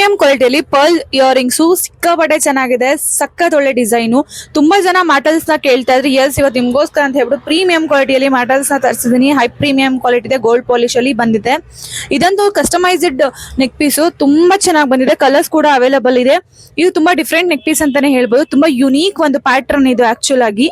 Premium ಕ್ವಾಲಿಟಿಯಲ್ಲಿ pearl earrings ಸಿಕ್ಕಾಪಟ್ಟೆ ಚೆನ್ನಾಗಿದೆ. ಸಖತ್ ಒಳ್ಳೆ ಡಿಸೈನು. ತುಂಬಾ ಜನ ಮಾಟಲ್ಸ್ ನ ಕೇಳ್ತಾ ಇದ್ರಿ. ಎಸ್, ಇವತ್ತು ನಿಮ್ಗೋಸ್ಕರ ಅಂತ ಹೇಳ್ಬಿಟ್ಟು ಪ್ರೀಮಿಯಂ ಕ್ವಾಲಿಟಿಯಲ್ಲಿ ಮಾಟಲ್ಸ್ ನ ತರಿಸಿದೀನಿ. ಹೈ ಪ್ರೀಮಿಯಂ ಕ್ವಾಲಿಟಿ ಇದೆ, ಗೋಲ್ಡ್ ಪಾಲಿಶ್ ಅಲ್ಲಿ ಬಂದಿದೆ. ಇದಂತೂ ಕಸ್ಟಮೈಸ್ಡ್ ನೆಕ್ ಪೀಸು ತುಂಬಾ ಚೆನ್ನಾಗಿ ಬಂದಿದೆ. ಕಲರ್ಸ್ ಕೂಡ ಅವೈಲೇಬಲ್ ಇದೆ. ಇದು ತುಂಬಾ ಡಿಫ್ರೆಂಟ್ ನೆಕ್ ಪೀಸ್ ಅಂತಾನೆ ಹೇಳ್ಬೋದು. ತುಂಬಾ ಯುನೀಕ್ ಒಂದು ಪ್ಯಾಟರ್ನ್ ಇದು ಆಕ್ಚುಲ್ ಆಗಿ.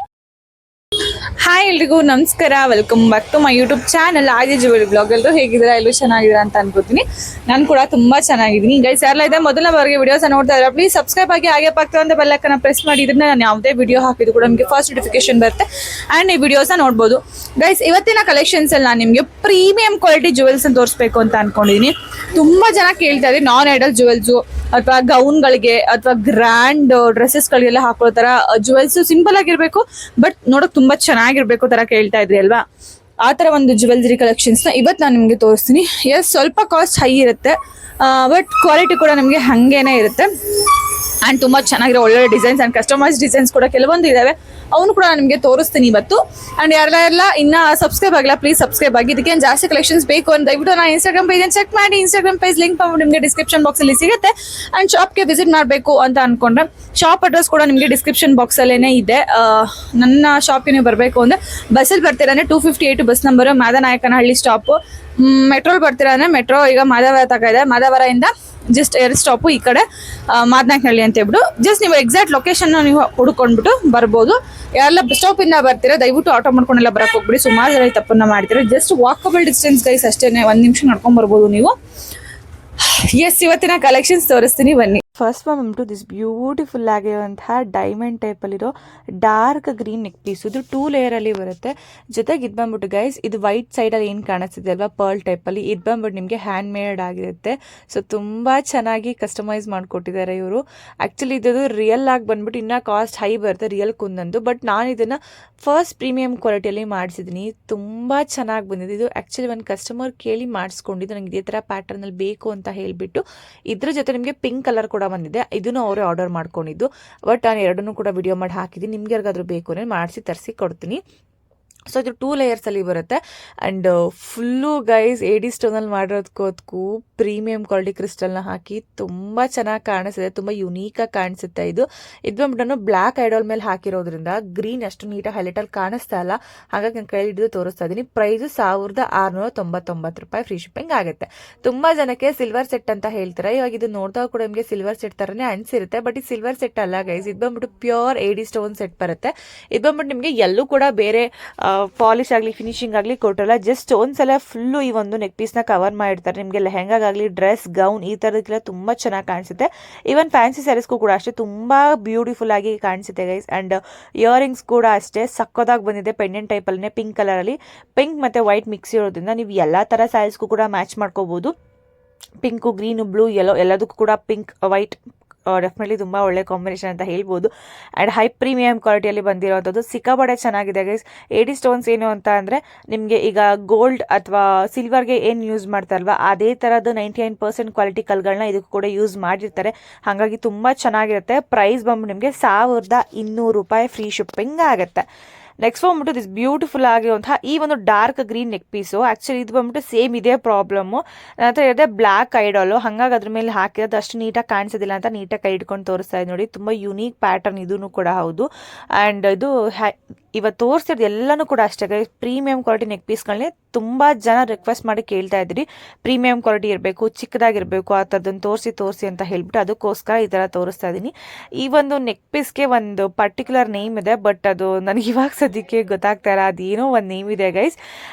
ಹಾಯ್ ಎಲ್ರಿಗೂ ನಮಸ್ಕಾರ, welcome back to my YouTube channel Aadi jewel blog. ಎಲ್ಲರೂ ಹೇಗಿದ್ದೀರಾ? ಎಲ್ಲರೂ ಚೆನ್ನಾಗಿದ್ದೀರಾ ಅಂತ ಅನ್ಕೋತೀನಿ. ನಾನು ಕೂಡ ತುಂಬಾ ಚೆನ್ನಾಗಿದ್ದೀನಿ. ಗೈಸ್, ಯಾರೆಲ್ಲ ಇದೆ ಮೊದಲ ಬಾರಿಗೆ ವಿಡಿಯೋಸ್ ನೋಡ್ತಾ ಇದ್ದಾರೆ, ಪ್ಲೀಸ್ ಸಬ್ಸ್ಕ್ರೈಬ್ ಆಗಿ ಹಾಗೆ ಪಕ್ಕದ ಬೆಲ್ ಐಕಾನ್ ಪ್ರೆಸ್ ಮಾಡಿ. ಇದನ್ನ ನಾನು ಯಾವುದೇ ವಿಡಿಯೋ ಹಾಕಿದ್ರು ಕೂಡ ನಿಮಗೆ ಫಸ್ಟ್ ನೋಟಿಫಿಕೇಶನ್ ಬರುತ್ತೆ ಅಂಡ್ ಈ ವಿಡಿಯೋಸ್ ನೋಡ್ಬೋದು. ಗೈಸ್, ಇವತ್ತಿನ ಕಲೆಕ್ಷನ್ಸ್ ಅಲ್ಲಿ ನಾನು ನಿಮಗೆ ಪ್ರೀಮಿಯಂ ಕ್ವಾಲಿಟಿ ಜುವೆಲ್ಸ್ ಅಂತ ತೋರಿಸ್ಬೇಕು ಅಂತ ಅನ್ಕೊಂಡಿದ್ದೀನಿ. ತುಂಬಾ ಜನ ಕೇಳ್ತಾ ಇದ್ದಾರೆ ನಾನ್ ಐಡಲ್ ಜುವೆಲ್ಸು ಅಥವಾ ಗೌನ್ಗಳಿಗೆ ಅಥವಾ ಗ್ರ್ಯಾಂಡ್ ಡ್ರೆಸ್ಸಸ್ಗಳಿಗೆಲ್ಲ ಹಾಕೋ ತರ ಜುವೆಲ್ಸ್ ಸಿಂಪಲ್ ಆಗಿರ್ಬೇಕು ಬಟ್ ನೋಡಕ್ ತುಂಬಾ ಚೆನ್ನಾಗಿರ್ಬೇಕು ತರ ಕೇಳ್ತಾ ಇದ್ರಿ ಅಲ್ವಾ? ಆ ತರ ಒಂದು ಜುವೆಲ್ರಿ ಕಲೆಕ್ಷನ್ಸ್ ನ ಇವತ್ತು ನಾನು ನಿಮ್ಗೆ ತೋರಿಸ್ತೀನಿ. ಎಸ್, ಸ್ವಲ್ಪ ಕಾಸ್ಟ್ ಹೈ ಇರುತ್ತೆ ಬಟ್ ಕ್ವಾಲಿಟಿ ಕೂಡ ನಿಮ್ಗೆ ಹಂಗೇನೆ ಇರುತ್ತೆ ಅಂಡ್ ತುಂಬಾ ಚೆನ್ನಾಗಿರೋ ಒಳ್ಳೆ ಡಿಸೈನ್ಸ್ ಅಂಡ್ ಕಸ್ಟಮೈಸ್ ಡಿಸೈನ್ಸ್ ಕೂಡ ಕೆಲವೊಂದು ಇದಾವೆ. ಅವನು ಕೂಡ ನಿಮಗೆ ತೋರಿಸ್ತೀನಿ ಇವತ್ತು. ಅಂಡ್ ಯಾರೆಲ್ಲ ಇನ್ನ ಸಬ್ಸ್ಕ್ರೈಬ್ ಆಗಿಲ್ಲ, ಪ್ಲೀಸ್ ಸಬ್ಸ್ಕ್ರೈಬ್ ಆಗಿ. ಇದಕ್ಕೆ ಜಾಸ್ತಿ ಕಲೆಕ್ಷನ್ಸ್ ಬೇಕು ಅಂತ ದಯವಿಟ್ಟು ನಾನು ಇನ್ಸ್ಟಾಗ್ರಾಮ್ ಪೇಜ್ ಚೆಕ್ ಮಾಡಿ. ಇನ್ಸ್ಟಾಗ್ರಾಮ್ ಪೇಜ್ ಲಿಂಕ್ ಮಾಡ್ಬಿಟ್ಟು ನಿಮಗೆ ಡಿಸ್ಕ್ರಿಪ್ಷನ್ ಬಾಕ್ಸ್ ಅಲ್ಲಿ ಸಿಗುತ್ತೆ. ಅಂಡ್ ಶಾಪ್ಗೆ ವಿಸಿಟ್ ಮಾಡಬೇಕು ಅಂತ ಅನ್ಕೊಂಡ್ರೆ ಶಾಪ್ ಅಡ್ರೆಸ್ ಕೂಡ ನಿಮಗೆ ಡಿಸ್ಕ್ರಿಪ್ಷನ್ ಬಾಕ್ಸ್ ಅಲ್ಲೇನೆ ಇದೆ. ನನ್ನ ಶಾಪ್ಗೆ ನೀವು ಬರಬೇಕು ಅಂದ್ರೆ ಬಸ್ಸಲ್ಲಿ ಬರ್ತೀರಾ ಅಂದ್ರೆ 258 ಬಸ್ ನಂಬರ್, ಮಾದನಾಯಕನಹಳ್ಳಿ ಸ್ಟಾಪ್. ಮೆಟ್ರೋಲ್ ಬರ್ತೀರಾ ಅಂದ್ರೆ ಮೆಟ್ರೋ ಈಗ ಮಾಧವರ ತಕ ಇದೆ, ಮಾಧವರದಿಂದ ಜಸ್ಟ್ 2 ಸ್ಟಾಪು ಈ ಕಡೆ ಮಾದನಾಯಕನಹಳ್ಳಿ ಅಂತ ಹೇಳ್ಬಿಟ್ಟು ಜಸ್ಟ್ ನೀವು ಎಕ್ಸಾಕ್ಟ್ ಲೊಕೇಶನ್ ನೀವು ಹುಡ್ಕೊಂಡ್ಬಿಟ್ಟು ಬರ್ಬೋದು. ಯಾರೆಲ್ಲ ಬಸ್ ಸ್ಟಾಪ್ ಇಂದ ಬರ್ತೀರಾ ದಯವಿಟ್ಟು ಆಟೋ ಮಾಡ್ಕೊಂಡೆಲ್ಲ ಬರಕ್ ಹೋಗ್ಬಿಡಿ. ಸುಮಾರು ಜನ ತಪ್ಪನ್ನ ಮಾಡ್ತೀರಾ. ಜಸ್ಟ್ ವಾಕಬಲ್ ಡಿಸ್ಟೆನ್ಸ್ ಗೈಸ್ ಅಷ್ಟೇನೆ, 1 ನಿಮಿಷ ನಡ್ಕೊಂಡ್ ಬರ್ಬೋದು ನೀವು. ಎಸ್, ಇವತ್ತಿನ ಕಲೆಕ್ಷನ್ಸ್ ತೋರಿಸ್ತೀನಿ ಬನ್ನಿ. ಫಸ್ಟ್ ಬಂದ್ಬಿಟ್ಟು ದಿಸ್ ಬ್ಯೂಟಿಫುಲ್ ಆಗಿರುವಂತಹ ಡೈಮಂಡ್ ಟೈಪಲ್ಲಿರೋ ಡಾರ್ಕ್ ಗ್ರೀನ್ ನೆಕ್ ಪೀಸ್. ಇದು 2 ಲೇಯರ್ ಅಲ್ಲಿ ಬರುತ್ತೆ. ಜೊತೆಗೆ ಇದು ಬಂದ್ಬಿಟ್ಟು ಗೈಸ್, ಇದು ವೈಟ್ ಸೈಡಲ್ಲಿ ಏನು ಕಾಣಿಸ್ತಿದೆ ಅಲ್ವಾ ಪರ್ಲ್ ಟೈಪಲ್ಲಿ, ಇದು ಬಂದ್ಬಿಟ್ಟು ನಿಮಗೆ ಹ್ಯಾಂಡ್ ಮೇಡ್ ಆಗಿರುತ್ತೆ. ಸೊ ತುಂಬ ಚೆನ್ನಾಗಿ ಕಸ್ಟಮೈಸ್ ಮಾಡಿಕೊಟ್ಟಿದ್ದಾರೆ ಇವರು. ಆ್ಯಕ್ಚುಲಿ ಇದು ರಿಯಲ್ ಆಗಿ ಬಂದ್ಬಿಟ್ಟು ಇನ್ನೂ ಕಾಸ್ಟ್ ಹೈ ಬರುತ್ತೆ ರಿಯಲ್ ಕುಂದಂದು. ಬಟ್ ನಾನು ಇದನ್ನು ಫಸ್ಟ್ ಪ್ರೀಮಿಯಂ ಕ್ವಾಲಿಟಿಯಲ್ಲಿ ಮಾಡಿಸಿದ್ದೀನಿ. ತುಂಬ ಚೆನ್ನಾಗಿ ಬಂದಿದೆ. ಇದು ಆ್ಯಕ್ಚುಲಿ ಒಂದು ಕಸ್ಟಮರ್ ಕೇಳಿ ಮಾಡಿಸ್ಕೊಂಡಿದ್ದು, ನನಗೆ ಇದೇ ಥರ ಪ್ಯಾಟರ್ನಲ್ಲಿ ಬೇಕು ಅಂತ ಹೇಳಿಬಿಟ್ಟು. ಇದ್ರ ಜೊತೆ ನಿಮಗೆ ಪಿಂಕ್ ಕಲರ್ ಕೂಡ ಬಂದಿದೆ. ಇದನ್ನು ಅವರೇ ಆರ್ಡರ್ ಮಾಡ್ಕೊಂಡಿದ್ದು. ಬಟ್ ನಾನು ಎರಡನ್ನೂ ಕೂಡ ವಿಡಿಯೋ ಮಾಡಿ ಹಾಕಿದ್ದೀನಿ. ನಿಮ್ಗೆ ಯಾರಿಗಾದ್ರೂ ಬೇಕು ಅಂದರೆ ಮಾಡಿಸಿ ತರಿಸಿ ಕೊಡ್ತೀನಿ. ಸೊ ಇದು 2 ಲೇಯರ್ಸ್ ಅಲ್ಲಿ ಬರುತ್ತೆ. ಅಂಡ್ ಫುಲ್ಲು ಗೈಸ್ AD ಸ್ಟೋನಲ್ಲಿ ಮಾಡಿರೋದಕ್ಕೂ ಪ್ರೀಮಿಯಂ ಕ್ವಾಲಿಟಿ ಕ್ರಿಸ್ಟಲ್ನ ಹಾಕಿ ತುಂಬ ಚೆನ್ನಾಗಿ ಕಾಣಿಸಿದೆ. ತುಂಬ ಯುನೀಕಾಗಿ ಕಾಣಿಸುತ್ತೆ. ಇದು ಬಂದ್ಬಿಟ್ಟು ನಾನು ಬ್ಲ್ಯಾಕ್ ಐಡಾಲ್ ಮೇಲೆ ಹಾಕಿರೋದ್ರಿಂದ ಗ್ರೀನ್ ಅಷ್ಟು ನೀಟಾಗಿ ಹೈಲೈಟಲ್ಲಿ ಕಾಣಿಸ್ತಾ ಇಲ್ಲ. ಹಾಗಾಗಿ ನಾನು ಕೈ ಹಿಡಿದು ತೋರಿಸ್ತಾ ಇದ್ದೀನಿ. ಪ್ರೈಸು 1699 ರೂಪಾಯಿ, ಫ್ರೀ ಶಿಪ್ಪಿಂಗ್ ಆಗುತ್ತೆ. ತುಂಬ ಜನಕ್ಕೆ ಸಿಲ್ವರ್ ಸೆಟ್ ಅಂತ ಹೇಳ್ತಾರೆ. ಇವಾಗ ಇದು ನೋಡಿದಾಗ ಕೂಡ ನಿಮಗೆ ಸಿಲ್ವರ್ ಸೆಟ್ ಥರನೇ ಅನಿಸಿರುತ್ತೆ. ಬಟ್ ಈ ಸಿಲ್ವರ್ ಸೆಟ್ ಅಲ್ಲ ಗೈಸ್, ಇದು ಬಂದ್ಬಿಟ್ಟು ಪ್ಯೂರ್ AD ಸ್ಟೋನ್ ಸೆಟ್ ಬರುತ್ತೆ. ಇದು ಬಂದ್ಬಿಟ್ಟು ನಿಮಗೆ ಎಲ್ಲೂ ಕೂಡ ಬೇರೆ ಪಾಲಿಶ್ ಆಗಲಿ ಫಿನಿಶಿಂಗ್ ಆಗಲಿ ಕೊಟ್ಟಲ್ಲ. ಜಸ್ಟ್ ಒಂದ್ಸಲ ಫುಲ್ಲು ಈ ಒಂದು ನೆಕ್ ಪೀಸ್ನ ಕವರ್ ಮಾಡಿರ್ತಾರೆ. ನಿಮಗೆ ಲೆಹೆಂಗಾಗಲಿ ಡ್ರೆಸ್ ಗೌನ್ ಈ ಥರದಕ್ಕೆಲ್ಲ ತುಂಬ ಚೆನ್ನಾಗಿ ಕಾಣಿಸುತ್ತೆ. ಈವನ್ ಫ್ಯಾನ್ಸಿ ಸ್ಯಾರೀಸ್ಗೂ ಕೂಡ ಅಷ್ಟೇ ತುಂಬ ಬ್ಯೂಟಿಫುಲ್ ಆಗಿ ಕಾಣಿಸುತ್ತೆ ಗೈಸ್. ಆ್ಯಂಡ್ ಇಯರಿಂಗ್ಸ್ ಕೂಡ ಅಷ್ಟೇ ಸಕ್ಕದಾಗಿ ಬಂದಿದೆ. ಪೆಂಡೆಂಟ್ ಟೈಪಲ್ಲೇ ಪಿಂಕ್ ಕಲರಲ್ಲಿ, ಪಿಂಕ್ ಮತ್ತು ವೈಟ್ ಮಿಕ್ಸ್ ಇರೋದ್ರಿಂದ ನೀವು ಎಲ್ಲ ಥರ ಸ್ಯಾರೀಸ್ಗೂ ಕೂಡ ಮ್ಯಾಚ್ ಮಾಡ್ಕೋಬೋದು. ಪಿಂಕು, ಗ್ರೀನು, ಬ್ಲೂ, ಯೆಲ್ಲೋ ಎಲ್ಲದಕ್ಕೂ ಕೂಡ ಪಿಂಕ್ ವೈಟ್ ಡೆಫಿನೆಟ್ಲಿ ತುಂಬ ಒಳ್ಳೆ ಕಾಂಬಿನೇಷನ್ ಅಂತ ಹೇಳ್ಬೋದು. ಆ್ಯಂಡ್ ಹೈ ಪ್ರೀಮಿಯಂ ಕ್ವಾಲಿಟಿಯಲ್ಲಿ ಬಂದಿರೋವಂಥದ್ದು ಸಿಕ್ಕಾಪಟ್ಟೆ ಚೆನ್ನಾಗಿದೆ ಗೈಸ್. AD ಸ್ಟೋನ್ಸ್ ಏನು ಅಂತ ಅಂದರೆ ನಿಮಗೆ ಈಗ ಗೋಲ್ಡ್ ಅಥವಾ ಸಿಲ್ವರ್ಗೆ ಏನು ಯೂಸ್ ಮಾಡ್ತಾರಲ್ವ ಅದೇ ಥರದ್ದು 99% ಕ್ವಾಲಿಟಿ ಕಲ್ಗಳನ್ನ ಇದಕ್ಕೂ ಕೂಡ ಯೂಸ್ ಮಾಡಿರ್ತಾರೆ. ಹಾಗಾಗಿ ತುಂಬ ಚೆನ್ನಾಗಿರುತ್ತೆ. ಪ್ರೈಸ್ ಬಂದ್ಬಿಟ್ಟು ನಿಮಗೆ 1200 ರೂಪಾಯಿ, ಫ್ರೀ ಶಿಪ್ಪಿಂಗ್ ಆಗುತ್ತೆ. ನೆಕ್ಸ್ಟ್ ಬಂದ್ಬಿಟ್ಟು ದಿಸ್ ಬ್ಯೂಟಿಫುಲ್ ಆಗಿರುವಂತಹ ಈ ಒಂದು dark green neck piece. Actually ಇದು ಬಂದ್ಬಿಟ್ಟು ಸೇಮ್ ಇದೇ ಪ್ರಾಬ್ಲಮ್ಮು. ನನ್ನ ಹತ್ರ ಇರೋದೇ ಬ್ಲ್ಯಾಕ್ ಐಡಾಲು, ಹಾಗಾಗಿ ಅದ್ರ ಮೇಲೆ ಹಾಕಿರೋದು ಅಷ್ಟು ನೀಟಾಗಿ ಕಾಣಿಸೋದಿಲ್ಲ ಅಂತ ನೀಟಾಗಿ ಕೈ ಹಿಡ್ಕೊಂಡು ತೋರಿಸ್ತಾ ಇದೆ ನೋಡಿ. ತುಂಬ ಯುನೀಕ್ ಪ್ಯಾಟರ್ನ್ ಇದೂ ಕೂಡ ಹೌದು. ಆ್ಯಂಡ್ ಇದು ಇವತ್ತು ತೋರಿಸಿರೋದು ಎಲ್ಲನೂ ಕೂಡ ಅಷ್ಟೇ ಪ್ರೀಮಿಯಂ ಕ್ವಾಲಿಟಿ ನೆಕ್ ಪೀಸ್ಗಳನ್ನೇ ತುಂಬ ಜನ ರಿಕ್ವೆಸ್ಟ್ ಮಾಡಿ ಕೇಳ್ತಾ ಇದ್ರಿ. ಪ್ರೀಮಿಯಂ ಕ್ವಾಲಿಟಿ ಇರಬೇಕು, ಚಿಕ್ಕದಾಗಿರಬೇಕು, ಆ ಥರದನ್ನು ತೋರಿಸಿ ಅಂತ ಹೇಳ್ಬಿಟ್ಟು ಅದಕ್ಕೋಸ್ಕರ ಈ ಥರ ತೋರಿಸ್ತಾ ಇದ್ದೀನಿ. ಈ ಒಂದು ನೆಕ್ ಪೀಸ್ಗೆ ಒಂದು ಪರ್ಟಿಕ್ಯುಲರ್ ನೇಮ್ ಇದೆ, ಬಟ್ ಅದು ನನಗೆ ಇವಾಗ ಸದ್ಯಕ್ಕೆ ಗೊತ್ತಾಗ್ತಾ ಇಲ್ಲ. ಅದೇನೋ ಒಂದು ನೇಮ್ ಇದೆ ಗೈಸ್.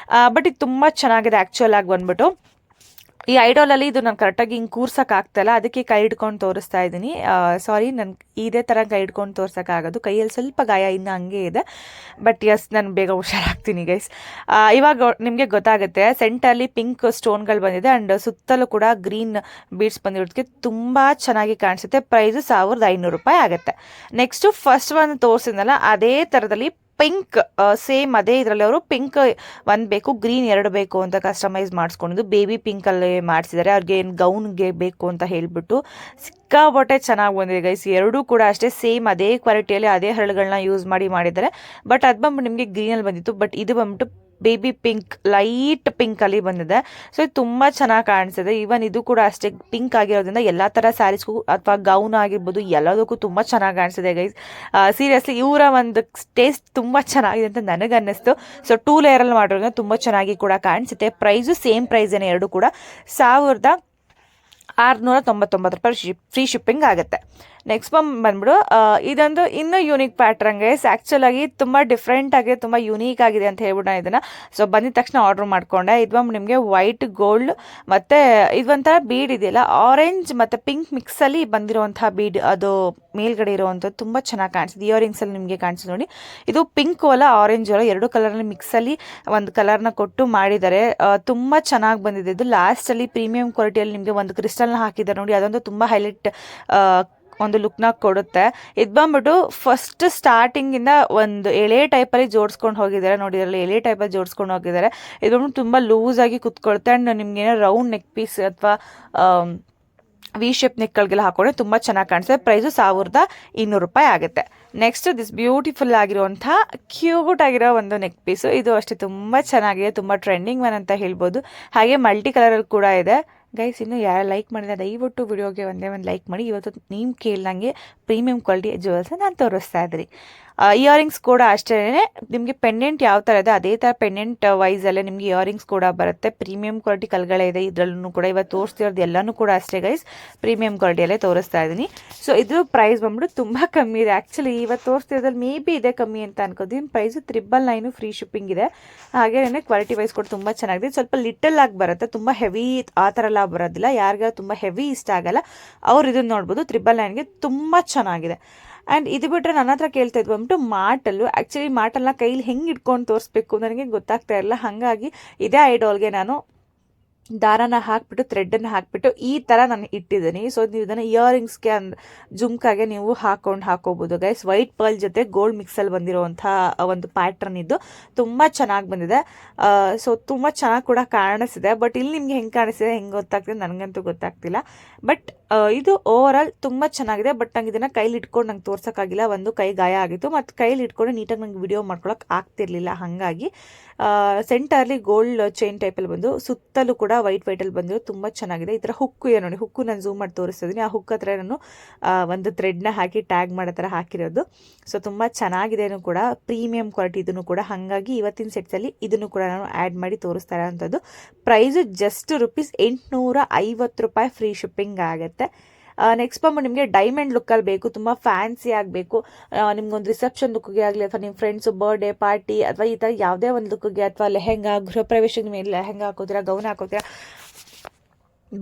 ಬಟ್ ಇದು ತುಂಬ ಚೆನ್ನಾಗಿದೆ ಆ್ಯಕ್ಚುಯಲ್ ಆಗಿ ಬಂದ್ಬಿಟ್ಟು. ಈ ಐಡಾಲಲ್ಲಿ ಇದು ನಾನು ಕರೆಕ್ಟಾಗಿ ಹಿಂಗೆ ಕೂರ್ಸೋಕ್ಕಾಗ್ತಾಯಿಲ್ಲ, ಅದಕ್ಕೆ ಕೈ ಹಿಡ್ಕೊಂಡು ತೋರಿಸ್ತಾ ಇದ್ದೀನಿ. ಸಾರಿ, ನಾನು ಇದೇ ಥರ ಕೈ ಹಿಡ್ಕೊಂಡು ತೋರ್ಸೋಕ್ಕಾಗೋದು. ಕೈಯಲ್ಲಿ ಸ್ವಲ್ಪ ಗಾಯ ಇನ್ನೂ ಹಂಗೆ ಇದೆ. ಬಟ್ ಎಸ್, ನಾನು ಬೇಗ ಹುಷಾರಾಗ್ತೀನಿ ಗೈಸ್. ಇವಾಗ ನಿಮಗೆ ಗೊತ್ತಾಗುತ್ತೆ. ಸೆಂಟರಲ್ಲಿ ಪಿಂಕ್ ಸ್ಟೋನ್ಗಳು ಬಂದಿದೆ ಆ್ಯಂಡ್ ಸುತ್ತಲೂ ಕೂಡ ಗ್ರೀನ್ ಬೀಡ್ಸ್ ಬಂದಿರೋದಕ್ಕೆ ತುಂಬ ಚೆನ್ನಾಗಿ ಕಾಣಿಸುತ್ತೆ. ಪ್ರೈಸು 1500 ರೂಪಾಯಿ ಆಗುತ್ತೆ. ನೆಕ್ಸ್ಟು ಫಸ್ಟ್ ಒಂದು ತೋರಿಸಿದ್ನಲ್ಲ ಅದೇ ಥರದಲ್ಲಿ ಪಿಂಕ್ ಸೇಮ್ ಅದೇ ಇದರಲ್ಲಿ ಅವರು ಪಿಂಕ್ 1 ಬೇಕು, ಗ್ರೀನ್ 2 ಬೇಕು ಅಂತ ಕಸ್ಟಮೈಸ್ ಮಾಡಿಸ್ಕೊಂಡಿದ್ದು. ಬೇಬಿ ಪಿಂಕಲ್ಲಿ ಮಾಡಿಸಿದ್ದಾರೆ. ಅವ್ರಿಗೆ ಏನು ಗೌನ್ಗೆ ಬೇಕು ಅಂತ ಹೇಳಿಬಿಟ್ಟು ಸಿಕ್ಕಾಪಟ್ಟೆ ಚೆನ್ನಾಗಿ ಬಂದಿದೆ ಗೈಸ್. ಎರಡೂ ಕೂಡ ಅಷ್ಟೇ ಸೇಮ್ ಅದೇ ಕ್ವಾಲಿಟಿಯಲ್ಲಿ ಅದೇ ಹರಳುಗಳನ್ನ ಯೂಸ್ ಮಾಡಿದ್ದಾರೆ. ಬಟ್ ಅದು ಬಂದ್ಬಿಟ್ಟು ನಿಮಗೆ ಗ್ರೀನಲ್ಲಿ ಬಂದಿತ್ತು. ಬಟ್ ಇದು ಬಂದ್ಬಿಟ್ಟು ಬೇಬಿ ಪಿಂಕ್, ಲೈಟ್ ಪಿಂಕ್ ಅಲ್ಲಿ ಬಂದಿದೆ. ಸೊ ಇದು ತುಂಬಾ ಚೆನ್ನಾಗಿ ಕಾಣಿಸ್ತಿದೆ. ಈವನ್ ಇದು ಕೂಡ ಅಷ್ಟೇ ಪಿಂಕ್ ಆಗಿರೋದ್ರಿಂದ ಎಲ್ಲಾ ತರ ಸ್ಯಾರೀಸ್ಗೂ ಅಥವಾ ಗೌನ್ ಆಗಿರ್ಬೋದು ಎಲ್ಲದಕ್ಕೂ ತುಂಬಾ ಚೆನ್ನಾಗಿ ಕಾಣಿಸ್ತಿದೆ ಗೈಸ್. ಸೀರಿಯಸ್ಲಿ ಇವರ ಒಂದು ಟೇಸ್ಟ್ ತುಂಬಾ ಚೆನ್ನಾಗಿದೆ ಅಂತ ನನಗೆ ಅನ್ನಿಸ್ತು. ಸೊ 2 ಲೇಯರ್ ಅಲ್ಲಿ ಮಾಡಿರೋದ್ರಿಂದ ತುಂಬಾ ಚೆನ್ನಾಗಿ ಕೂಡ ಕಾಣಿಸುತ್ತೆ. ಪ್ರೈಸು ಸೇಮ್ ಪ್ರೈಸ್ ಏನೇ, ಎರಡು ಕೂಡ 1699 ಫ್ರೀ ಶಿಪ್ಪಿಂಗ್ ಆಗುತ್ತೆ. ನೆಕ್ಸ್ಟ್ ಬಂದ್ಬಿಡು ಇದೊಂದು ಇನ್ನೂ ಯೂನಿಕ್ ಪ್ಯಾಟ್ರನ್ ಗೈಸ್. ಆ್ಯಕ್ಚುಲ್ ಆಗಿ ತುಂಬ ಡಿಫ್ರೆಂಟ್ ಆಗಿದೆ, ತುಂಬ ಯೂನಿಕ್ ಆಗಿದೆ ಅಂತ ಹೇಳ್ಬಿಟ್ಟು ನಾನು ಇದನ್ನು ಬಂದಿದ ತಕ್ಷಣ ಆರ್ಡರ್ ಮಾಡ್ಕೊಂಡೆ. ಇದು ಬಂದು ನಿಮಗೆ ವೈಟ್ ಗೋಲ್ಡ್ ಮತ್ತು ಇದೊಂಥರ ಬೀಡ್ ಇದೆಯಲ್ಲ, ಆರೆಂಜ್ ಮತ್ತು ಪಿಂಕ್ ಮಿಕ್ಸಲ್ಲಿ ಬಂದಿರುವಂತಹ ಬೀಡ್, ಅದು ಮೇಲ್ಗಡೆ ಇರುವಂಥದ್ದು ತುಂಬ ಚೆನ್ನಾಗಿ ಕಾಣಿಸಿದೆ. ಇಯರಿಂಗ್ಸಲ್ಲಿ ನಿಮಗೆ ಕಾಣಿಸಿದೆ ನೋಡಿ, ಇದು ಪಿಂಕ್ ಅಲ್ಲ ಆರೆಂಜ್ ಅಲ್ಲ, ಎರಡು ಕಲರ್ನ ಮಿಕ್ಸಲ್ಲಿ ಒಂದು ಕಲರ್ನ ಕೊಟ್ಟು ಮಾಡಿದ್ದಾರೆ. ತುಂಬ ಚೆನ್ನಾಗಿ ಬಂದಿದೆ. ಇದು ಲಾಸ್ಟಲ್ಲಿ ಪ್ರೀಮಿಯಂ ಕ್ವಾಲಿಟಿಯಲ್ಲಿ ನಿಮಗೆ ಒಂದು ಕ್ರಿಸ್ಟಲ್ನ ಹಾಕಿದ್ದಾರೆ ನೋಡಿ, ಅದಂತೂ ತುಂಬ ಹೈಲೈಟ್ ಒಂದು ಲುಕ್ನ ಕೊಡುತ್ತೆ. ಇದು ಬಂದ್ಬಿಟ್ಟು ಫಸ್ಟ್ ಸ್ಟಾರ್ಟಿಂಗಿಂದ ಒಂದು ಎಳೆ ಟೈಪಲ್ಲಿ ಜೋಡಿಸ್ಕೊಂಡು ಹೋಗಿದ್ದಾರೆ ನೋಡಿ, ಇದರಲ್ಲಿ ಎಳೆ ಟೈಪಲ್ಲಿ ಜೋಡಿಸ್ಕೊಂಡು ಹೋಗಿದ್ದಾರೆ. ಇದು ಬಂದ್ಬಿಟ್ಟು ತುಂಬ ಲೂಸಾಗಿ ಕುತ್ಕೊಳುತ್ತೆ. ಆ್ಯಂಡ್ ನಿಮ್ಗೆ ಏನೋ ರೌಂಡ್ ನೆಕ್ ಪೀಸ್ ಅಥವಾ ವಿ ಶೇಪ್ ನೆಕ್ಗಳಿಗೆಲ್ಲ ಹಾಕೊಂಡ್ರೆ ತುಂಬ ಚೆನ್ನಾಗಿ ಕಾಣಿಸುತ್ತೆ. ಪ್ರೈಸು 1200 ರೂಪಾಯಿ ಆಗುತ್ತೆ. ನೆಕ್ಸ್ಟ್ ದಿಸ್ ಬ್ಯೂಟಿಫುಲ್ ಆಗಿರುವಂಥ ಕ್ಯೂಟ್ ಆಗಿರೋ ಒಂದು ನೆಕ್ ಪೀಸು. ಇದು ಅಷ್ಟೇ ತುಂಬ ಚೆನ್ನಾಗಿದೆ, ತುಂಬ ಟ್ರೆಂಡಿಂಗ್ ಒನ್ ಅಂತ ಹೇಳ್ಬೋದು. ಹಾಗೆ ಮಲ್ಟಿ ಕಲರಲ್ಲಿ ಕೂಡ ಇದೆ. ಗೈಸ್, ಇನ್ನು ಯಾರು ಲೈಕ್ ಮಾಡಿದ್ರೆ ದಯವಿಟ್ಟು ವಿಡಿಯೋಗೆ ಒಂದೇ ಒಂದು ಲೈಕ್ ಮಾಡಿ. ಇವತ್ತು ನೀವು ಕೇಳ್ದಂಗೆ ಪ್ರೀಮಿಯಂ ಕ್ವಾಲಿಟಿ ಜ್ಯುವೆಲ್ಸ್ ನಾನು ತೋರಿಸ್ತಾ ಇದ್ದೀನಿ. ಇಯರಿಂಗ್ಸ್ ಕೂಡ ಅಷ್ಟೇ, ನಿಮಗೆ ಪೆಂಡೆಂಟ್ ಯಾವ ಥರ ಇದೆ ಅದೇ ಥರ ಪೆಂಡೆಂಟ್ ವೈಸಲ್ಲೇ ನಿಮಗೆ ಇಯರಿಂಗ್ಸ್ ಕೂಡ ಬರುತ್ತೆ. ಪ್ರೀಮಿಯಂ ಕ್ವಾಲಿಟಿ ಕಲ್ಗಳೇ ಇದೆ ಇದರಲ್ಲೂ ಕೂಡ. ಇವತ್ತು ತೋರಿಸ್ತಿರೋದು ಎಲ್ಲನೂ ಕೂಡ ಅಷ್ಟೇ ಗೈಸ್, ಪ್ರೀಮಿಯಂ ಕ್ವಾಲಿಟಿಯಲ್ಲೇ ತೋರಿಸ್ತಾ ಇದ್ದೀನಿ. ಸೊ ಇದು ಪ್ರೈಸ್ ಬಂದ್ಬಿಟ್ಟು ತುಂಬ ಕಮ್ಮಿ ಇದೆ. ಆ್ಯಕ್ಚುಲಿ ಇವತ್ತು ತೋರಿಸ್ತಿರೋದ್ರಲ್ಲಿ ಮೇ ಬಿ ಇದೆ ಕಮ್ಮಿ ಅಂತ ಅನ್ಕೋತೀನಿ. ಪ್ರೈಸು 999 ಫ್ರೀ ಶಿಪ್ಪಿಂಗ್ ಇದೆ. ಹಾಗೇನೇ ಕ್ವಾಲಿಟಿ ವೈಸ್ ಕೂಡ ತುಂಬ ಚೆನ್ನಾಗಿದೆ. ಸ್ವಲ್ಪ ಲಿಟಲ್ ಆಗಿ ಬರುತ್ತೆ, ತುಂಬ ಹೆವಿ ಆ ಥರ ಎಲ್ಲ ಬರೋದಿಲ್ಲ. ಯಾರಿಗಾರು ತುಂಬ ಹೆವಿ ಇಷ್ಟ ಆಗಲ್ಲ ಅವ್ರು ಇದನ್ನು ನೋಡ್ಬೋದು. 999ಗೆ ತುಂಬ ಚೆನ್ನಾಗಿದೆ. ಆ್ಯಂಡ್ ಇದು ಬಿಟ್ಟರೆ ನನ್ನ ಹತ್ರ ಕೇಳ್ತಾ ಇದ್ದು ಬಂದ್ಬಿಟ್ಟು ಮಾಟಲ್ಲು. ಆ್ಯಕ್ಚುಲಿ ಮಾಟಲ್ನ ಕೈಲಿ ಹೆಂಗೆ ಇಟ್ಕೊಂಡು ತೋರಿಸ್ಬೇಕು ನನಗೆ ಗೊತ್ತಾಗ್ತಾ ಇರಲ್ಲ. ಹಾಗಾಗಿ ಇದೇ ಐಡಾಲ್ಗೆ ನಾನು ದಾರನ ಹಾಕ್ಬಿಟ್ಟು ಥ್ರೆಡ್ಡನ್ನು ಹಾಕ್ಬಿಟ್ಟು ಈ ಥರ ನಾನು ಇಟ್ಟಿದ್ದೀನಿ. ಸೊ ನೀವು ಇದನ್ನು ಇಯರಿಂಗ್ಸ್ಗೆ ಜುಮ್ಕಾಗೆ ನೀವು ಹಾಕೋಬೋದು ಗೈಸ್. ವೈಟ್ ಪರ್ಲ್ ಜೊತೆ ಗೋಲ್ಡ್ ಮಿಕ್ಸಲ್ಲಿ ಬಂದಿರುವಂಥ ಒಂದು ಪ್ಯಾಟ್ರನ್ ಇದು ತುಂಬ ಚೆನ್ನಾಗಿ ಬಂದಿದೆ. ಸೊ ತುಂಬ ಚೆನ್ನಾಗಿ ಕೂಡ ಕಾಣಿಸ್ತಿದೆ. ಬಟ್ ಇಲ್ಲಿ ನಿಮ್ಗೆ ಹೆಂಗೆ ಕಾಣಿಸ್ತಿದೆ, ಹೆಂಗೆ ಗೊತ್ತಾಗ್ತಿದೆ ನನಗಂತೂ ಗೊತ್ತಾಗ್ತಿಲ್ಲ. ಬಟ್ ಇದು ಓವರ್ ಆಲ್ ತುಂಬ ಚೆನ್ನಾಗಿದೆ. ಬಟ್ ನಂಗೆ ಇದನ್ನು ಕೈಲಿ ಇಟ್ಕೊಂಡು ನಂಗೆ ತೋರ್ಸೋಕ್ಕಾಗಿಲ್ಲ. ಒಂದು ಕೈ ಗಾಯ ಆಗಿತ್ತು, ಮತ್ತು ಕೈಲಿ ಇಟ್ಕೊಂಡು ನೀಟಾಗಿ ನಂಗೆ ವಿಡಿಯೋ ಮಾಡ್ಕೊಳಕ್ಕೆ ಆಗ್ತಿರ್ಲಿಲ್ಲ. ಹಾಗಾಗಿ ಸೆಂಟರ್ಲಿ ಗೋಲ್ಡ್ ಚೈನ್ ಟೈಪಲ್ಲಿ ಬಂದು ಸುತ್ತಲೂ ಕೂಡ ವೈಟಲ್ಲಿ ಬಂದಿರೋ ತುಂಬ ಚೆನ್ನಾಗಿದೆ. ಈ ಥರ ಹುಕ್ಕು ಇದೆ ನೋಡಿ, ಹುಕ್ಕು ನಾನು ಝೂಮ್ ಮಾಡಿ ತೋರಿಸ್ತಿದ್ದೀನಿ. ಆ ಹುಕ್ ಹತ್ರ ನಾನು ಒಂದು ಥ್ರೆಡ್ನ ಹಾಕಿ ಟ್ಯಾಗ್ ಮಾಡೋ ಥರ ಹಾಕಿರೋದು. ಸೊ ತುಂಬ ಚೆನ್ನಾಗಿದೆ ಕೂಡ, ಪ್ರೀಮಿಯಂ ಕ್ವಾಲಿಟಿ ಇದನ್ನು ಕೂಡ. ಹಾಗಾಗಿ ಇವತ್ತಿನ ಸೆಟ್ಸಲ್ಲಿ ಇದನ್ನು ಕೂಡ ನಾನು ಆ್ಯಡ್ ಮಾಡಿ ತೋರಿಸ್ತಾ ಇರೋಂಥದ್ದು. ಪ್ರೈಸು ಜಸ್ಟ್ ₹850 ಫ್ರೀ ಶಿಪ್ಪಿಂಗ್ ಆಗುತ್ತೆ. ನೆಕ್ಸ್ಟ್ ಬಂದು ನಿಮಗೆ ಡೈಮಂಡ್ ಲುಕ್ಕಲ್ಲಿ ಬೇಕು, ತುಂಬ ಫ್ಯಾನ್ಸಿ ಆಗಬೇಕು, ನಿಮ್ಗೊಂದು ರಿಸೆಪ್ಷನ್ ಲುಕ್ಗೆ ಆಗಲಿ ಅಥವಾ ನಿಮ್ಮ ಫ್ರೆಂಡ್ಸು ಬರ್ಡೇ ಪಾರ್ಟಿ ಅಥವಾ ಈ ಥರ ಯಾವುದೇ ಒಂದು ಲುಕ್ಗೆ, ಅಥವಾ ಲೆಹೆಂಗಾ ಗೃಹ ಪ್ರವೇಶದ ಮೇಲೆ ಲೆಹೆಂಗಾ ಹಾಕೋತೀರಾ, ಗೌನ್ ಹಾಕೋತೀರಾ,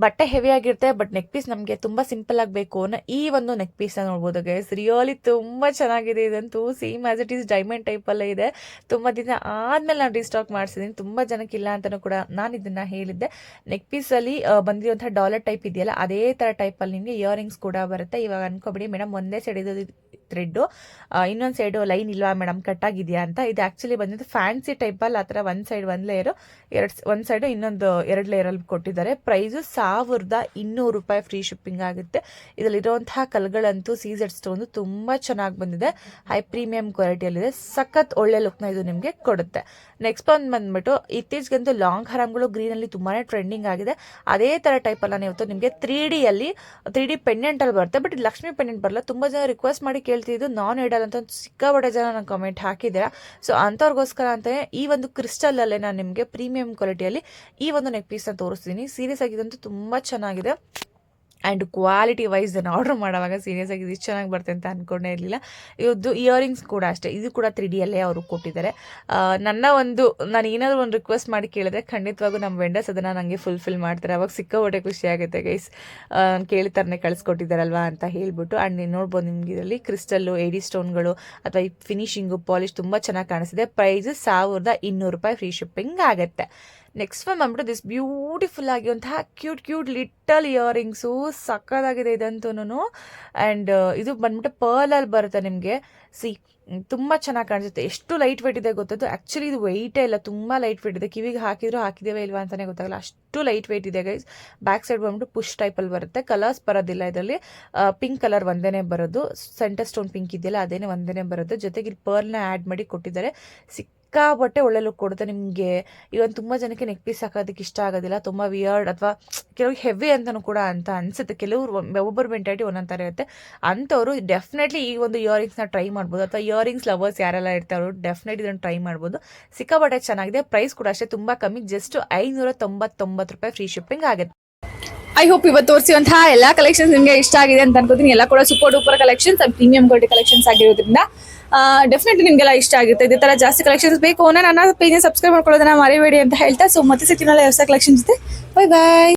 ಬಟ್ಟೆ ಹೆವಿ ಆಗಿರುತ್ತೆ ಬಟ್ ನೆಕ್ ಪೀಸ್ ನಮಗೆ ತುಂಬ ಸಿಂಪಲ್ ಆಗಬೇಕು ಅನ್ನೋ ಈ ಒಂದು ನೆಕ್ ಪೀಸ್ನ ನೋಡ್ಬೋದು ಗೈಸ್. ರಿಯಲಿ ತುಂಬ ಚೆನ್ನಾಗಿದೆ. ಇದಂತೂ same as it is diamond ಟೈಪಲ್ಲೇ ಇದೆ. ತುಂಬ ದಿನ ಆದಮೇಲೆ ನಾನು ರೀಸ್ಟಾಕ್ ಮಾಡಿಸಿದ್ದೀನಿ. ತುಂಬ ಜನಕ್ಕಿಲ್ಲ ಅಂತಲೂ ಕೂಡ ನಾನು ಇದನ್ನು ಹೇಳಿದ್ದೆ. ನೆಕ್ ಪೀಸಲ್ಲಿ ಬಂದಿರುವಂಥ ಡಾಲರ್ ಟೈಪ್ ಇದೆಯಲ್ಲ ಅದೇ ಥರ ಟೈಪಲ್ಲಿ ನಿಮಗೆ ಇಯರಿಂಗ್ಸ್ ಕೂಡ ಬರುತ್ತೆ. ಇವಾಗ ಅನ್ಕೋಬಿಡಿ ಮೇಡಮ್ ಒಂದೇ ಸೈಡ್ ಇದು ಥ್ರೆಡ್ಡು, ಇನ್ನೊಂದು ಸೈಡು ಲೈನ್ ಇಲ್ವಾ ಮೇಡಮ್ ಕಟ್ಟಾಗಿದೆಯಾ ಅಂತ. ಇದು ಆ್ಯಕ್ಚುಲಿ ಬಂದಿದ್ದು ಫ್ಯಾನ್ಸಿ ಟೈಪಲ್ಲಿ, ಆ ಥರ ಒಂದು ಸೈಡ್ ಒಂದು ಲೇಯರು, ಒಂದು ಸೈಡು ಇನ್ನೊಂದು 2 ಲೇಯರಲ್ಲಿ ಕೊಟ್ಟಿದ್ದಾರೆ. ಪ್ರೈಸು ₹1200 ಫ್ರೀ ಶಿಪ್ಪಿಂಗ್ ಆಗುತ್ತೆ. ಇದರಲ್ಲಿರುವಂತಹ ಕಲ್ಗಳಂತೂ ಸೀಸೆಡ್ ಸ್ಟೋನ್ ತುಂಬ ಚೆನ್ನಾಗಿ ಬಂದಿದೆ, ಹೈ ಪ್ರೀಮಿಯಂ ಕ್ವಾಲಿಟಿಯಲ್ಲಿದೆ. ಸಖತ್ ಒಳ್ಳೆ ಲುಕ್ನ ಇದು ನಿಮಗೆ ಕೊಡುತ್ತೆ. ನೆಕ್ಸ್ಟ್ ಬಂದ್ಬಿಟ್ಟು ಇತ್ತೀಚೆಗಂತೂ ಲಾಂಗ್ ಹರಾಮ್ಗಳು ಗ್ರೀನಲ್ಲಿ ತುಂಬಾ ಟ್ರೆಂಡಿಂಗ್ ಆಗಿದೆ. ಅದೇ ಥರ ಟೈಪಲ್ಲ ಇವತ್ತು ನಿಮಗೆ 3D ಪೆಂಡೆಂಟಲ್ಲಿ ಬರುತ್ತೆ. ಬಟ್ ಇದು ಲಕ್ಷ್ಮಿ ಪೆಂಡೆಂಟ್ ಬರಲ್ಲ. ತುಂಬ ಜನ ರಿಕ್ವೆಸ್ಟ್ ಮಾಡಿ ಕೇಳ್ತಿದ್ದು ನಾನ್ ಐಡಲ್ ಅಂತ ಸಿಕ್ಕಾಪಟ್ಟೆ ಜನ ನಾನು ಕಮೆಂಟ್ ಹಾಕಿದ್ದೀರಾ. ಸೊ ಅಂಥವ್ರಿಗೋಸ್ಕರ ಅಂತಲೇ ಈ ಒಂದು ಕ್ರಿಸ್ಟಲಲ್ಲೇ ನಾನು ನಿಮಗೆ ಪ್ರೀಮಿಯಂ ಕ್ವಾಲಿಟಿಯಲ್ಲಿ ಈ ಒಂದು ನೆಕ್ ಪೀಸ್ನ ತೋರಿಸ್ತೀನಿ. ಸೀರಿಯಸ್ ಆಗಿದಂತೂ ತುಂಬ ಚೆನ್ನಾಗಿದೆ. ಆ್ಯಂಡ್ ಕ್ವಾಲಿಟಿ ವೈಸ್ ನಾನು ಆರ್ಡರ್ ಮಾಡೋವಾಗ ಸೀರಿಯಸ್ ಆಗಿ ಇಷ್ಟು ಚೆನ್ನಾಗಿ ಬರುತ್ತೆ ಅಂತ ಅಂದ್ಕೊಂಡೇ ಇರಲಿಲ್ಲ. ಇವತ್ತು ಇಯರಿಂಗ್ಸ್ ಕೂಡ ಅಷ್ಟೇ, ಇದು ಕೂಡ 3Dಯಲ್ಲೇ ಅವರು ಕೊಟ್ಟಿದ್ದಾರೆ. ನಾನು ಏನಾದರೂ ಒಂದು ರಿಕ್ವೆಸ್ಟ್ ಮಾಡಿ ಕೇಳಿದ್ರೆ ಖಂಡಿತವಾಗೂ ನಮ್ಮ ವೆಂಡರ್ಸ್ ಅದನ್ನು ನನಗೆ ಫುಲ್ಫಿಲ್ ಮಾಡ್ತಾರೆ. ಅವಾಗ ಸಿಕ್ಕಾಪಟ್ಟೆ ಖುಷಿ ಆಗುತ್ತೆ ಗೈಸ್, ಕೇಳಿತಾರನೇ ಕಳಿಸ್ಕೊಟ್ಟಿದ್ದಾರಲ್ವಾ ಅಂತ ಹೇಳ್ಬಿಟ್ಟು. ಆ್ಯಂಡ್ ನೀವು ನೋಡ್ಬೋದು ನಿಮ್ಗೆ ಇದರಲ್ಲಿ ಕ್ರಿಸ್ಟಲ್ಲು, ಎಡಿ ಸ್ಟೋನ್ಗಳು ಅಥವಾ ಈ ಫಿನಿಶಿಂಗು ಪಾಲಿಶ್ ತುಂಬ ಚೆನ್ನಾಗಿ ಕಾಣಿಸಿದೆ. ಪ್ರೈಸು ₹1200 ಫ್ರೀ ಶಿಪ್ಪಿಂಗ್ ಆಗುತ್ತೆ. ನೆಕ್ಸ್ಟ್ ಒನ್ ಬಂದ್ಬಿಟ್ಟು ದಿಸ್ ಬ್ಯೂಟಿಫುಲ್ ಆಗಿರುವಂತಹ ಕ್ಯೂಟ್ ಲಿಟಲ್ ಇಯರಿಂಗ್ಸು, ಸಕ್ಕದಾಗಿದೆ ಇದಂತೂ. ಆ್ಯಂಡ್ ಇದು ಬಂದ್ಬಿಟ್ಟು ಪರ್ಲಲ್ಲಿ ಬರುತ್ತೆ ನಿಮಗೆ. ತುಂಬ ಚೆನ್ನಾಗಿ ಕಾಣಿಸುತ್ತೆ. ಎಷ್ಟು ಲೈಟ್ ವೇಟ್ ಇದೆ ಗೊತ್ತದ್ದು. ಆ್ಯಕ್ಚುಲಿ ಇದು ವೆಯ್ಟೇ ಇಲ್ಲ, ತುಂಬ ಲೈಟ್ ವೇಟ್ ಇದೆ. ಕಿವಿಗೆ ಹಾಕಿದೇವೆ ಇಲ್ವಾ ಅಂತಲೇ ಗೊತ್ತಾಗಲ್ಲ, ಅಷ್ಟು ಲೈಟ್ ವೇಟ್ ಇದೆ ಗೈಸ್. ಬ್ಯಾಕ್ ಸೈಡ್ ಬಂದ್ಬಿಟ್ಟು ಪುಷ್ ಟೈಪಲ್ಲಿ ಬರುತ್ತೆ. ಕಲರ್ಸ್ ಬರೋದಿಲ್ಲ ಇದರಲ್ಲಿ. ಪಿಂಕ್ ಕಲರ್ ಒಂದೇ ಬರೋದು, ಸೆಂಟರ್ ಸ್ಟೋನ್ ಪಿಂಕ್ ಇದೆಯಲ್ಲ ಅದೇನೇ ಒಂದೇ ಬರೋದು. ಜೊತೆಗೆ ಇಲ್ಲಿ ಪರ್ಲ್ನ ಆ್ಯಡ್ ಮಾಡಿ ಕೊಟ್ಟಿದ್ದಾರೆ. ಸಿಕ್ಕಾಪಟ್ಟೆ ಒಳ್ಳೆ ಲುಕ್ ಕೊಡುತ್ತೆ ನಿಮಗೆ. ಇವನ್ ತುಂಬ ಜನಕ್ಕೆ ನೆಕ್ ಪೀಸ್ ಹಾಕೋದಕ್ಕೆ ಇಷ್ಟ ಆಗೋದಿಲ್ಲ, ತುಂಬ ವಿಯರ್ಡ್ ಅಥವಾ ಕೆಲವ್ರಿಗೆ ಹೆವಿ ಅಂತಲೂ ಕೂಡ ಅಂತ ಅನಿಸುತ್ತೆ. ಕೆಲವರು ಒಬ್ಬೊಬ್ಬರು ಮೆಂಟಾಲಿಟಿ ಒಂದೊಂದು ಥರ ಇರುತ್ತೆ. ಅಂಥವ್ರು ಡೆಫಿನೆಟ್ಲಿ ಈ ಒಂದು ಇಯರಿಂಗ್ಸ್ನ ಟ್ರೈ ಮಾಡ್ಬೋದು, ಅಥವಾ ಇಯರಿಂಗ್ಸ್ ಲವರ್ಸ್ ಯಾರೆಲ್ಲ ಇರ್ತಾರೋ ಡೆಫಿನೆಟ್ ಇದನ್ನು ಟ್ರೈ ಮಾಡ್ಬೋದು. ಸಿಕ್ಕಾಪಟ್ಟೆ ಚೆನ್ನಾಗಿದೆ. ಪ್ರೈಸ್ ಕೂಡ ಅಷ್ಟೇ ತುಂಬ ಕಮ್ಮಿ, ಜಸ್ಟ್ 599 ರೂಪಾಯಿ ಫ್ರೀ ಶಿಪ್ಪಿಂಗ್ ಆಗುತ್ತೆ. ಐ ಹೋಪ್ ಇವತ್ತು ತೋರಿಸಿರುವಂತಹ ಎಲ್ಲಾ ಕಲೆಕ್ಷನ್ಸ್ ನಿಮಗೆ ಇಷ್ಟ ಆಗಿದೆ ಅಂತ ಅನ್ಕೋತೀನಿ. ಎಲ್ಲ ಕೂಡ super duper collections and premium quality collections ಆಗಿರೋದ್ರಿಂದ ಡೆಫಿನೆಟ್ಲಿ ನಿಮಗೆಲ್ಲ ಇಷ್ಟ ಆಗುತ್ತೆ. ಇದೇ ತರ ಜಾಸ್ತಿ ಕಲೆಕ್ಷನ್ಸ್ ಬೇಕು ನನ್ನ ಪೇಜ್ ಸಬ್ಸ್ಕ್ರೈಬ್ ಮಾಡ್ಕೊಳ್ಳೋದನ್ನ ಮರಿಬೇಡಿ ಅಂತ ಹೇಳ್ತಾ, ಸೊ ಮತ್ತೆ ಸಿಗ್ತೀನಲ್ಲ ಹೊಸ ಕಲೆಕ್ಷನ್ಸ್ ಜೊತೆ. ಬೈ ಬಾಯ್.